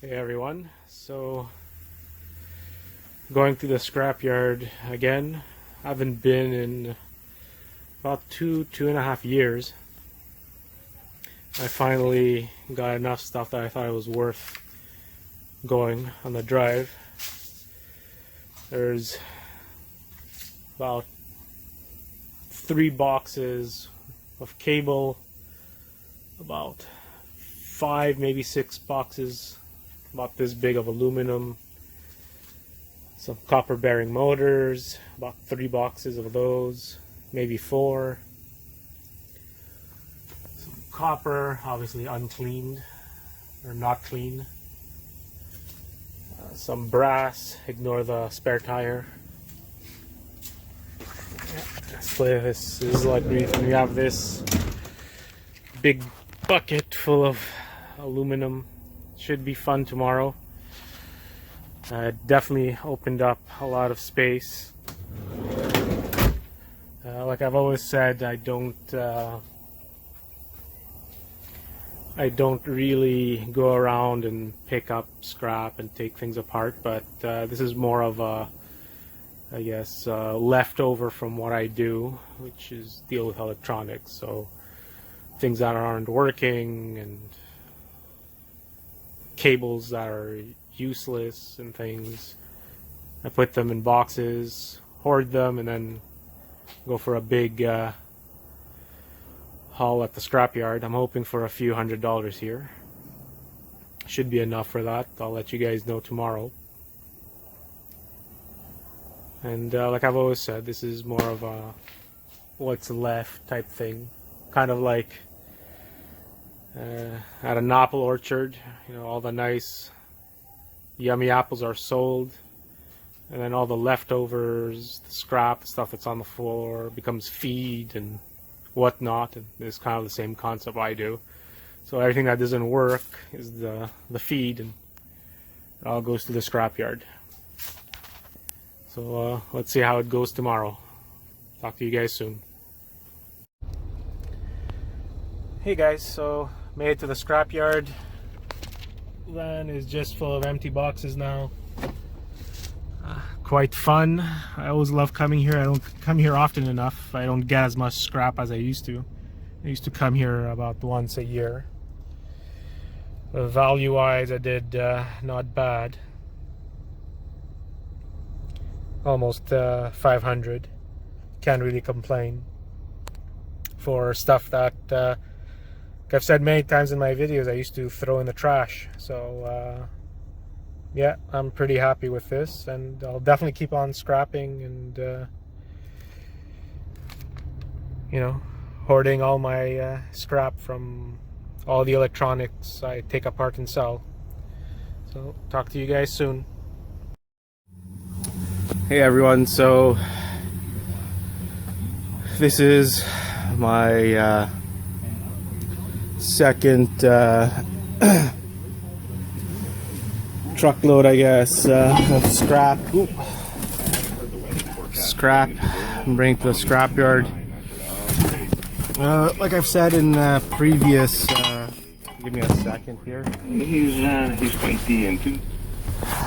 Hey everyone, so going through the scrapyard again. I haven't been in about two and a half years. I finally got enough stuff that I thought it was worth going on the drive. There's about 3 boxes of cable, about 5, maybe 6 boxes about this big of aluminum, some copper bearing motors, about 3 boxes of those, maybe 4, some copper, obviously uncleaned or not clean, some brass, ignore the spare tire. Display this is like we have this big bucket full of aluminum. Should be fun tomorrow. Definitely opened up a lot of space. Like I've always said, I don't really go around and pick up scrap and take things apart, but this is more of a, I guess, leftover from what I do, which is deal with electronics. So things that aren't working and cables that are useless and things, I put them in boxes, hoard them, and then go for a big haul at the scrapyard. I'm hoping for a few $100s here. Should be enough for that. I'll let you guys know tomorrow. And like I've always said, this is more of a what's left type thing, kind of like at an apple orchard. You know, all the nice yummy apples are sold, and then all the leftovers, the scrap, the stuff that's on the floor becomes feed and whatnot. And it's kind of the same concept I do. So everything that doesn't work is the feed, and it all goes to the scrapyard. So let's see how it goes tomorrow. Talk to you guys soon. Hey guys, so made it to the scrapyard. Van is just full of empty boxes now. Quite fun. I always love coming here. I don't come here often enough. I don't get as much scrap as I used to. I used to come here about once a year. Value wise, I did not bad. Almost 500. Can't really complain for stuff that like I've said many times in my videos, I used to throw in the trash. So yeah, I'm pretty happy with this, and I'll definitely keep on scrapping and you know, hoarding all my scrap from all the electronics I take apart and sell. So talk to you guys soon. Hey everyone, so this is my second truckload, I guess, of scrap. Ooh. Scrap. I'm bringing to the scrapyard. Like I've said in previous, give me a second here. He's quite into.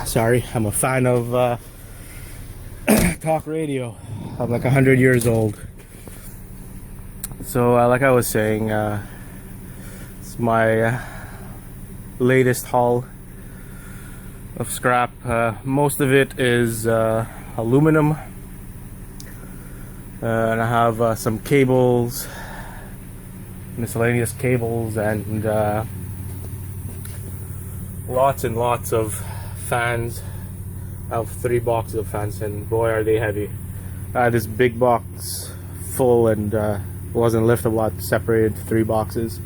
Sorry, I'm a fan of talk radio. I'm like 100 years old. So like I was saying, it's my latest haul of scrap. Most of it is aluminum, and I have some cables, miscellaneous cables, and lots and lots of fans. I have 3 boxes of fans, and boy are they heavy. I had this big box full, and wasn't liftable. I separated 3 boxes.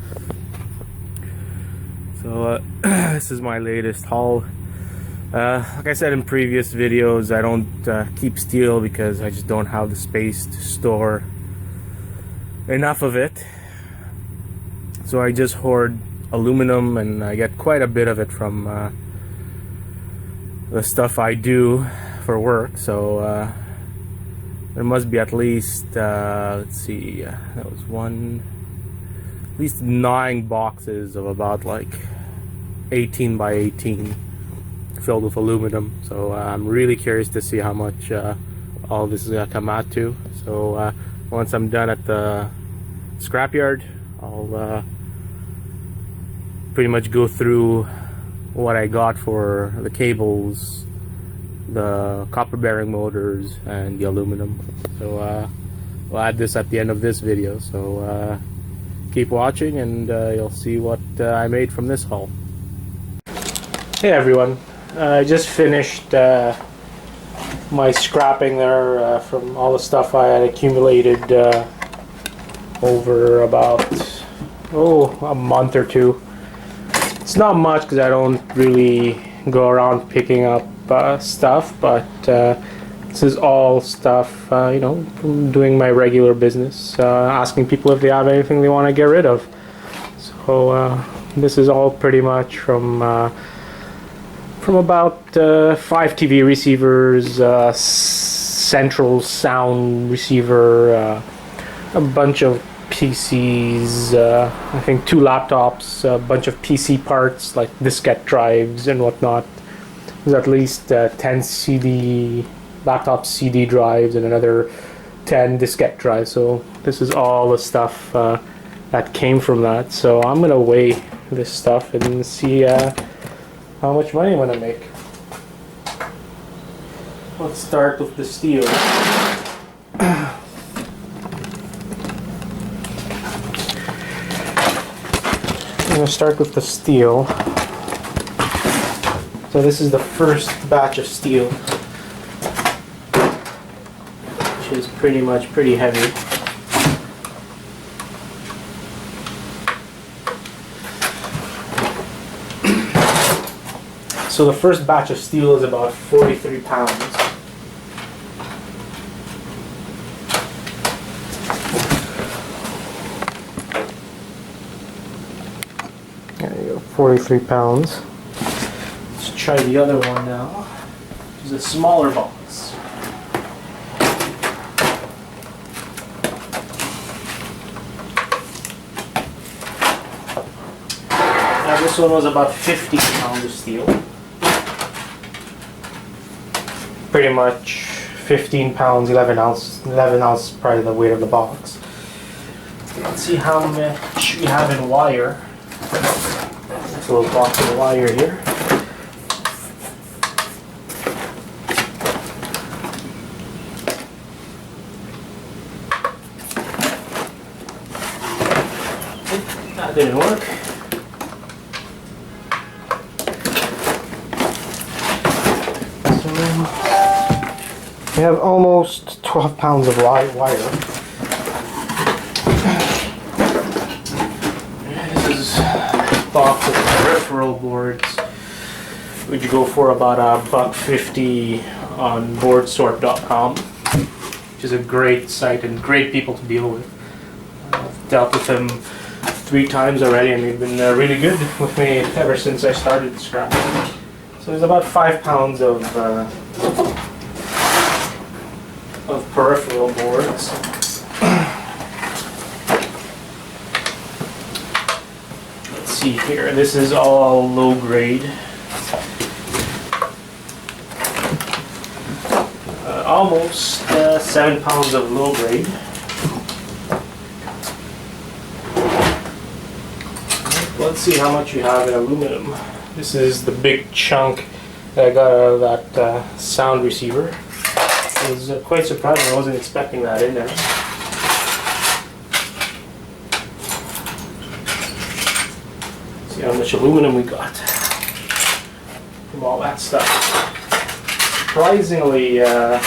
So this is my latest haul. Like I said in previous videos, I don't keep steel because I just don't have the space to store enough of it. So I just hoard aluminum, and I get quite a bit of it from the stuff I do for work. So there must be at least let's see, that was at least 9 boxes of about like 18 by 18 filled with aluminum. So I'm really curious to see how much all this is gonna come out to. So once I'm done at the scrapyard, I'll pretty much go through what I got for the cables, the copper bearing motors, and the aluminum. So we'll add this at the end of this video. So keep watching and you'll see what I made from this haul. Hey everyone, I just finished my scrapping there from all the stuff I had accumulated over about a month or two. It's not much because I don't really go around picking up stuff, but this is all stuff you know, from doing my regular business, asking people if they have anything they want to get rid of. So this is all pretty much from about 5 TV receivers, central sound receiver, a bunch of PCs, I think 2 laptops, a bunch of PC parts like diskette drives and whatnot. There's at least 10 CD laptop CD drives and another 10 diskette drives. So this is all the stuff that came from that. So I'm gonna weigh this stuff and see how much money I'm gonna make. Let's start with the steel. I'm going to start with the steel. So this is the first batch of steel, which is pretty heavy. So the first batch of steel is about 43 pounds. There you go, 43 pounds. Let's try the other one now, which is a smaller box. Now this one was about 50 pounds of steel. Pretty much 15 pounds, 11 ounce, probably the weight of the box. Let's see how much we have in wire. This little box of wire here. That didn't work. We have almost 12 pounds of wire. This is a box of peripheral boards, which you go for about $1.50 on boardsort.com, which is a great site and great people to deal with. I've dealt with them 3 times already, and they've been really good with me ever since I started scrapping. So there's about 5 pounds of peripheral boards. Let's see here. This is all low grade. Almost 7 pounds of low grade. Let's see how much you have in aluminum. This is the big chunk that I got out of that sound receiver. I was quite surprised. I wasn't expecting that in there. See how much aluminum we got from all that stuff. Surprisingly, I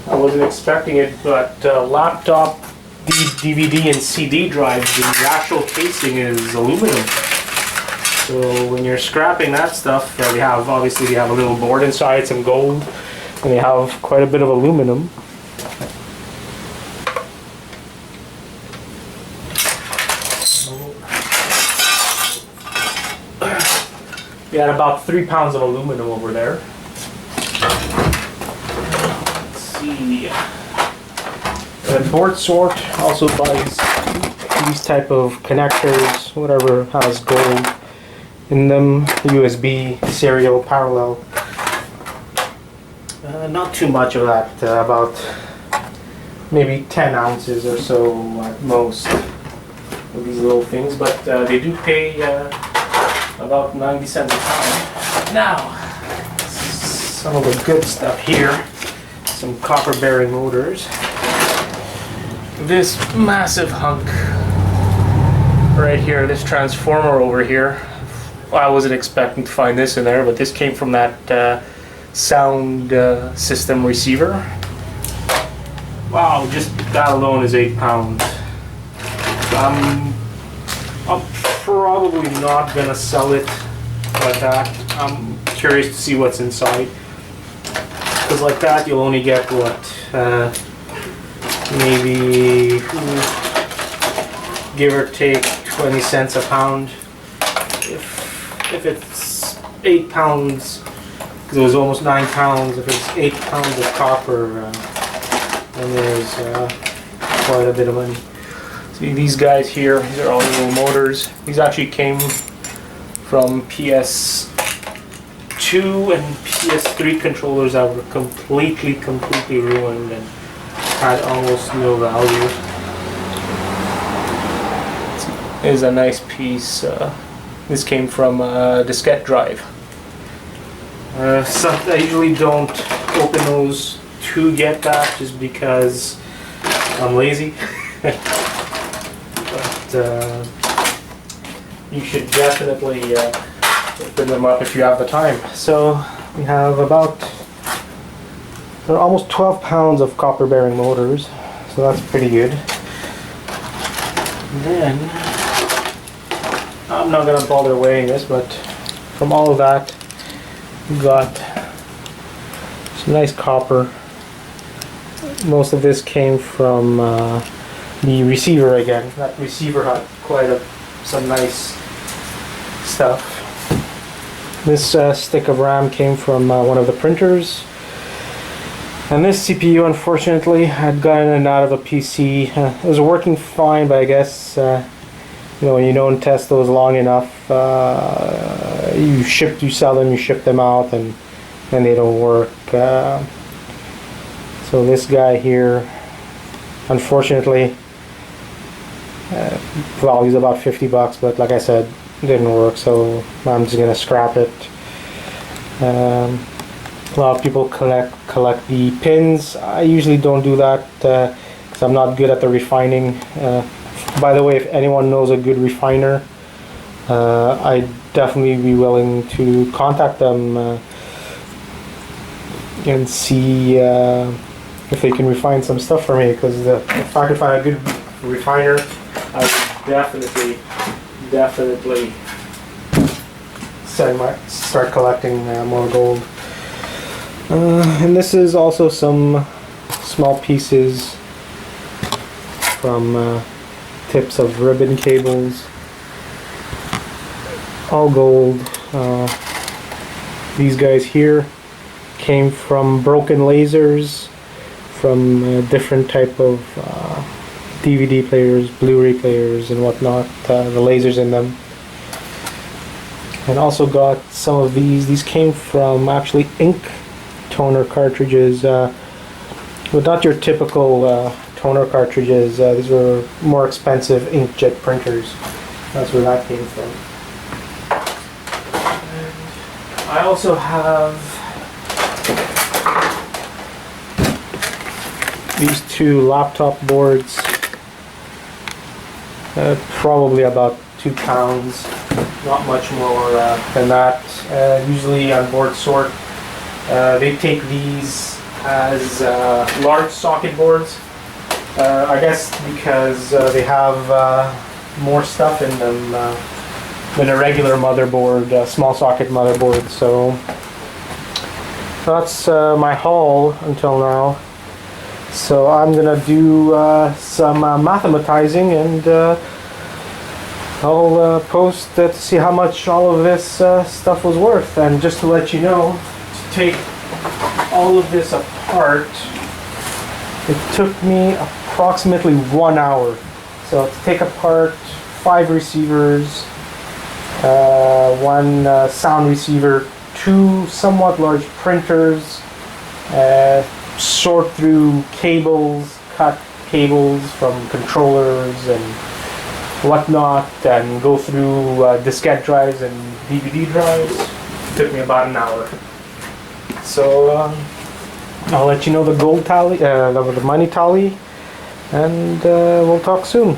wasn't expecting it, but laptop, DVD, and CD drives, the actual casing is aluminum. So when you're scrapping that stuff, we have a little board inside, some gold, and they have quite a bit of aluminum. We had about 3 pounds of aluminum over there. Let's see. And Board Sort also buys these type of connectors, whatever has gold. in them, USB serial parallel. Not too much of that, about maybe 10 ounces or so at most of these little things, but they do pay about 90 cents a pound. Now, some of the good stuff here, some copper bearing motors. This massive hunk right here, this transformer over here, well, I wasn't expecting to find this in there, but this came from that sound system receiver. Wow, just that alone is 8 pounds. I'm probably not gonna sell it like that. I'm curious to see what's inside, because like that you'll only get what, maybe give or take 20 cents a pound. If it's 8 pounds, because it was almost 9 pounds, if it's 8 pounds of copper, then there's quite a bit of money. See these guys here, these are all little motors. These actually came from PS2 and PS3 controllers that were completely ruined and had almost no value. This is a nice piece. This came from a diskette drive. So I usually don't open those to get that, just because I'm lazy. But you should definitely open them up if you have the time. So we have about almost 12 pounds of copper bearing motors, so that's pretty good. And then I'm not gonna bother weighing this, but from all of that we got some nice copper. Most of this came from the receiver again. That receiver had some nice stuff. This stick of RAM came from one of the printers. And this CPU, unfortunately, had gotten it out of a PC. It was working fine, but I guess when you don't test those long enough, you sell them, you ship them out, and they don't work. So this guy here, unfortunately, well, he's about 50 bucks, but like I said, it didn't work, so I'm just gonna scrap it. A lot of people collect the pins. I usually don't do that because I'm not good at the refining. By the way, if anyone knows a good refiner, I'd definitely be willing to contact them and see if they can refine some stuff for me, because if I could find a good refiner, I would definitely start collecting more gold. And this is also some small pieces from tips of ribbon cables, all gold. These guys here came from broken lasers from different type of DVD players, Blu-ray players and whatnot, the lasers in them. And also got some of these came from actually ink toner cartridges, but not your typical toner cartridges. These were more expensive inkjet printers. That's where that came from. And I also have these two laptop boards, probably about 2 pounds, not much more than that. Usually on Board Sort, they take these as large socket boards. I guess because they have more stuff in them than a regular motherboard, small socket motherboard. So that's my haul until now. So I'm gonna do some mathematizing, and I'll post to see how much all of this stuff was worth. And just to let you know, to take all of this apart, it took me approximately 1 hour. So to take apart 5 receivers, one sound receiver, two somewhat large printers, sort through cables, cut cables from controllers and whatnot, and go through diskette drives and DVD drives. Took me about an hour. So I'll let you know the gold tally, the money tally, and we'll talk soon.